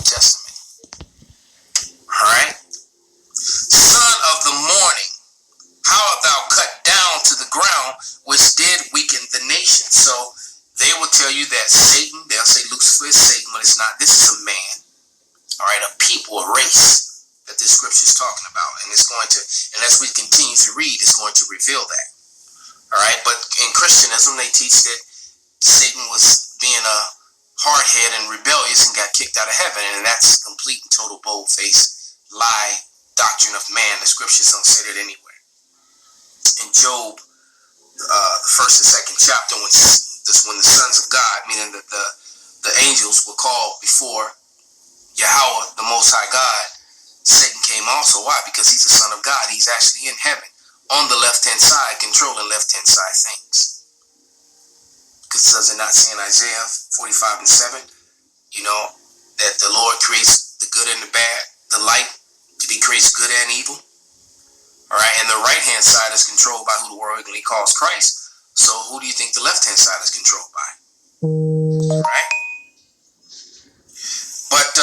Old Testament. All right? Son of the morning, how art thou cut down to the ground, which did weaken the nation? So they will tell you that Satan, they'll say Lucifer is Satan, but it's not. This is a man, all right, a people, a race that this scripture is talking about. And it's going to, and as we continue to read, it's going to reveal that. All right, but in Christianism, they teach that Satan was being a hardhead and rebellious and got kicked out of heaven. And that's complete and total bold-faced lie doctrine of man. The scriptures don't say that anywhere. In Job, the first and second chapter, when the sons of God, meaning that the angels were called before Yahweh, the Most High God, Satan came also. Why? Because he's the son of God. He's actually in heaven on the left-hand side, controlling left-hand side things. Because does it not say in Isaiah 45 and 7, that the Lord creates the good and the bad, the light, that he creates good and evil? All right, and the right-hand side is controlled by who the worldly calls Christ. So who do you think the left-hand side is controlled by? All right? But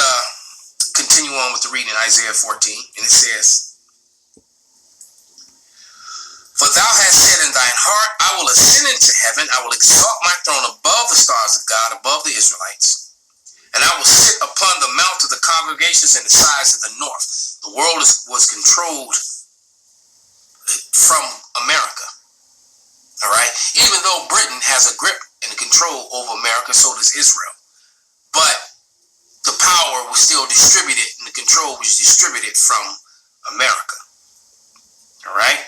continue on with the reading, Isaiah 14, and it says, For thou hast said in thine heart, I will ascend into heaven, I will exalt my throne above the stars of God, above the Israelites, and I will sit upon the mount of the congregations in the sides of the north. The world was controlled from America. All right? Even though Britain has a grip and control over America, so does Israel. But the power was still distributed and the control was distributed from America. All right?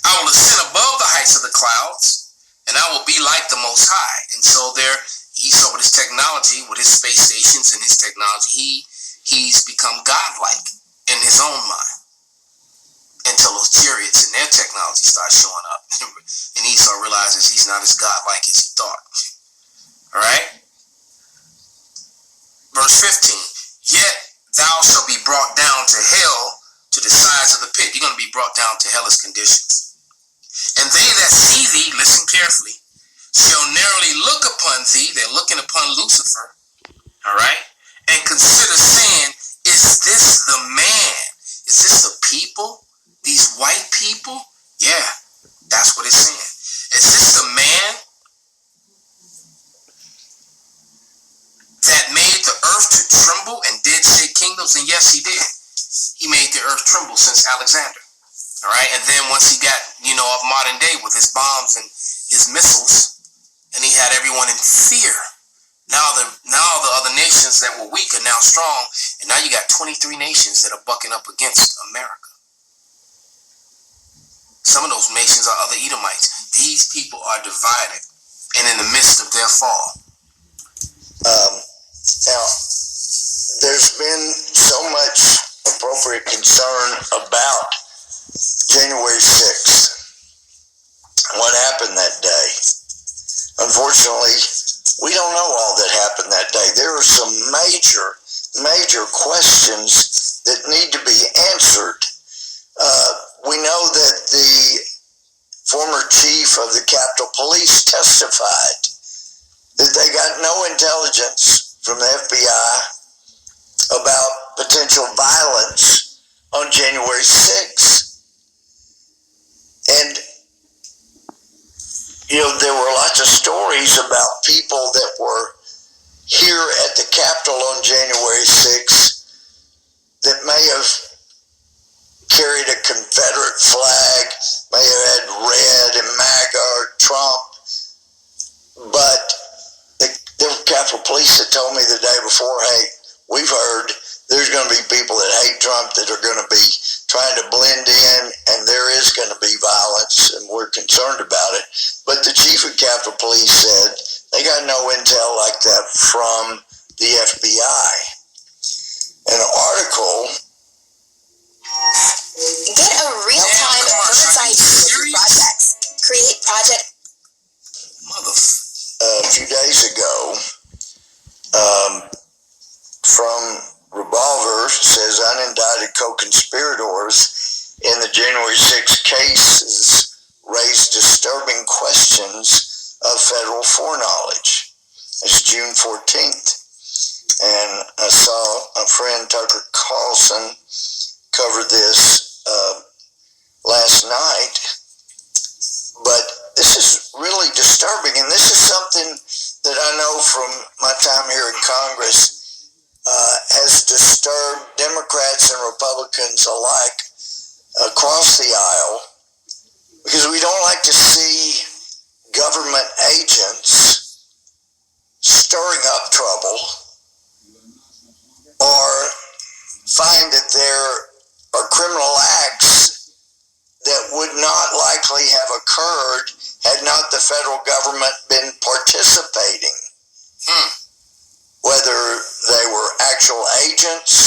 I will ascend above the heights of the clouds, and I will be like the Most High. And so there, Esau with his technology, with his space stations and his technology, he's become godlike in his own mind. Until those chariots and their technology start showing up. And Esau realizes he's not as godlike as he thought. All right? Verse 15. Yet thou shalt be brought down to hell, to the sides of the pit. You're going to be brought down to hellish conditions. And they that see thee, listen carefully, shall narrowly look upon thee. They're looking upon Lucifer. All right? And consider saying, is this the man? Is this the people? These white people? Yeah, that's what it's saying. Is this the man that made the earth to tremble and did shake kingdoms? And yes, he did. He made the earth tremble since Alexander. All right, and then once he got, of modern day with his bombs and his missiles, and he had everyone in fear. Now the other nations that were weak are now strong, and now you got 23 nations that are bucking up against America. Some of those nations are other Edomites. These people are divided and in the midst of their fall. Now, there's been so much appropriate concern about January 6th. What happened that day? Unfortunately, we don't know all that happened that day. There are some major questions that need to be answered. We know that the former chief of the Capitol Police testified that they got no intelligence from the FBI about potential violence on January 6th. And, there were lots of stories about people that were here at the Capitol on January 6th that may have carried a Confederate flag, may have had red and MAGA or Trump, but the Capitol Police had told me the day before, hey, we've heard there's going to be people that hate Trump that are going to be trying to blend in, and there is going to be violence, and we're concerned about it. But the chief of Capitol Police said they got no intel like that from the FBI. An article... Get a real-time bird's eye view of your projects. Create project. A few days ago, from Revolver, says unindicted co-conspirators in the January 6th cases raised disturbing questions of federal foreknowledge. It's June 14th. And friend Tucker Carlson covered this last night. But this is really disturbing, and this is something that I know from my time here in Congress has disturbed Democrats and Republicans alike across the aisle, because we don't like to see government agents stirring up trouble or find that there are criminal acts that would not likely have occurred had not the federal government been participating. Whether they were actual agents